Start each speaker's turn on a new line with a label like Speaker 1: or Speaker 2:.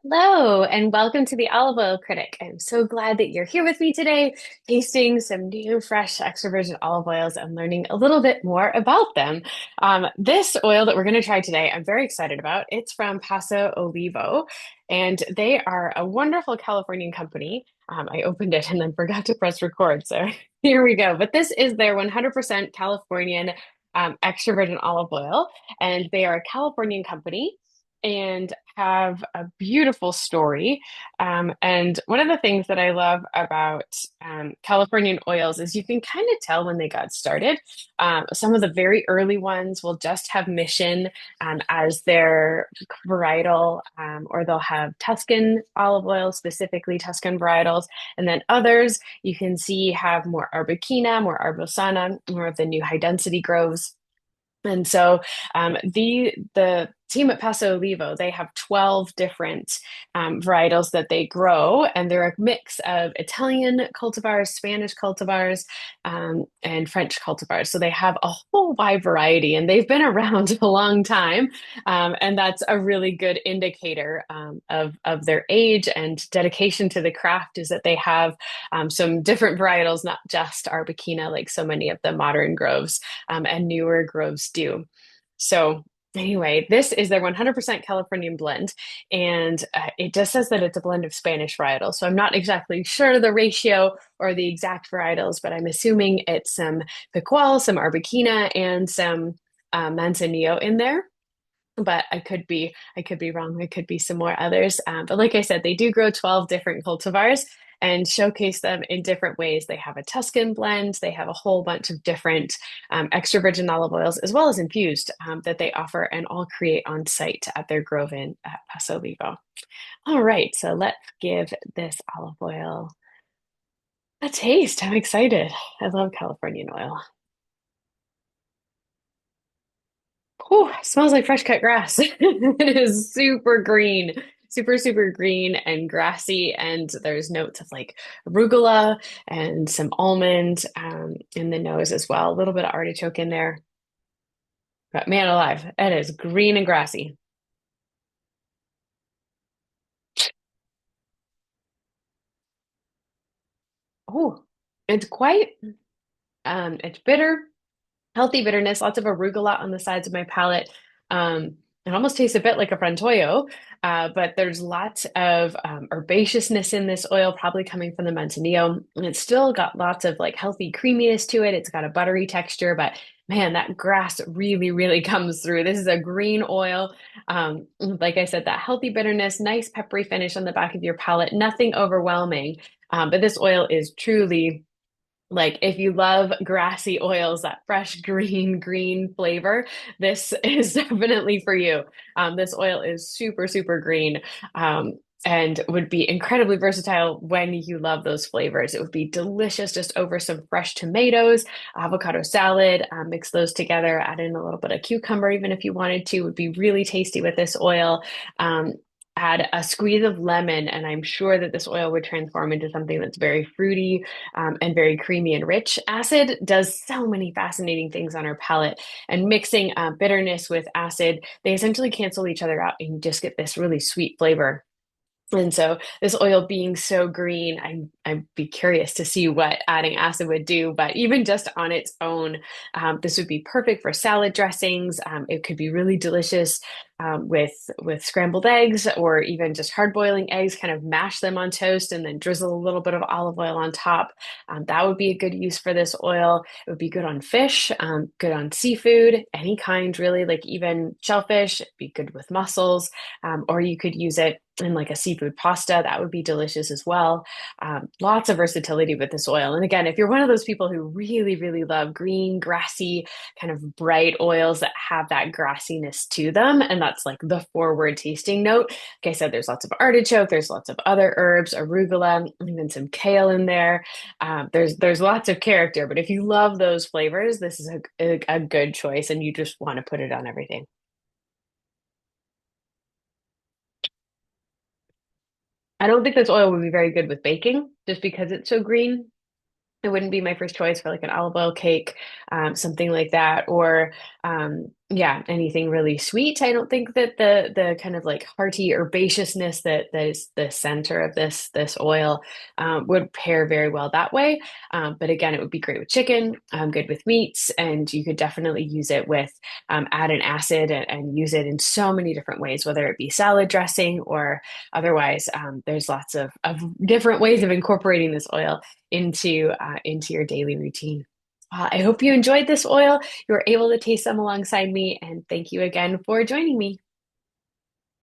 Speaker 1: Hello, and welcome to the Olive Oil Critic. I'm so glad that you're here with me today, tasting some new, fresh, extra virgin olive oils and learning a little bit more about them. This oil that we're going to try today, I'm very excited about. It's from Paso Olivo, and they are a wonderful Californian company. I opened it and then forgot to press record, so here we go. But this is their 100% Californian extra virgin olive oil, and they are a Californian company and have a beautiful story. And one of the things that I love about Californian oils is you can kind of tell when they got started. Some of the very early ones will just have Mission as their varietal, or they'll have Tuscan olive oil, specifically Tuscan varietals. And then others you can see have more Arbequina, more Arbosana, more of the new high density groves. And so the team at Paso Olivo, they have 12 different varietals that they grow, and they're a mix of Italian cultivars, Spanish cultivars, and French cultivars. So they have a whole wide variety, and they've been around a long time. And that's a really good indicator of their age and dedication to the craft is that they have some different varietals, not just Arbequina, like so many of the modern groves and newer groves do. So anyway, this is their 100% Californian blend, and it just says that it's a blend of Spanish varietals. So I'm not exactly sure the ratio or the exact varietals, but I'm assuming it's some Picual, some Arbequina, and some Manzanillo in there. But I could be wrong. There could be some more others. But like I said, they do grow 12 different cultivars and showcase them in different ways. They have a Tuscan blend. They have a whole bunch of different extra virgin olive oils, as well as infused, that they offer and all create on site at their grove in at Paso Vivo. All right, so let's give this olive oil a taste. I'm excited. I love Californian oil. Whew, smells like fresh cut grass. It is super green, super, super green and grassy. And there's notes of like arugula and some almond in the nose as well. A little bit of artichoke in there. But man alive, it is green and grassy. Oh, it's quite, it's bitter, healthy bitterness, lots of arugula on the sides of my palate. It almost tastes a bit like a Frontoio, but there's lots of herbaceousness in this oil, probably coming from the Manzanillo. And it's still got lots of like healthy creaminess to it. It's got a buttery texture, but man, that grass really, really comes through. This is a green oil. Like I said, that healthy bitterness, nice peppery finish on the back of your palate, nothing overwhelming. But this oil is truly like if you love grassy oils, that fresh green flavor, this is definitely for you. This oil is super, super green. And would be incredibly versatile when you love those flavors. It would be delicious just over some fresh tomatoes, avocado salad, mix those together, add in a little bit of cucumber, even if you wanted to, would be really tasty with this oil. Add a squeeze of lemon, and I'm sure that this oil would transform into something that's very fruity and very creamy and rich. Acid does so many fascinating things on our palate, and mixing bitterness with acid, they essentially cancel each other out, and you just get this really sweet flavor. And so this oil being so green, I'd be curious to see what adding acid would do. But even just on its own, this would be perfect for salad dressings. It could be really delicious with scrambled eggs or even just hard boiling eggs. Kind of mash them on toast and then drizzle a little bit of olive oil on top. That would be a good use for this oil. It would be good on fish, good on seafood, any kind really, like even shellfish. It'd be good with mussels, or you could use it in like a seafood pasta. That would be delicious as well. Lots of versatility with this oil. And again, if you're one of those people who really, really love green, grassy, kind of bright oils that have that grassiness to them, and that's like the forward tasting note. Like I said, there's lots of artichoke, there's lots of other herbs, arugula, even some kale in there. There's lots of character, but if you love those flavors, this is a good choice, and you just want to put it on everything. I don't think this oil would be very good with baking just because it's so green. It wouldn't be my first choice for like an olive oil cake, something like that, or Yeah, anything really sweet. I don't think that the kind of like hearty herbaceousness that is the center of this oil would pair very well that way. But again, it would be great with chicken, good with meats, and you could definitely use it with add an acid and use it in so many different ways, whether it be salad dressing or otherwise. There's lots of different ways of incorporating this oil into your daily routine. I hope you enjoyed this oil. You were able to taste them alongside me, and thank you again for joining me.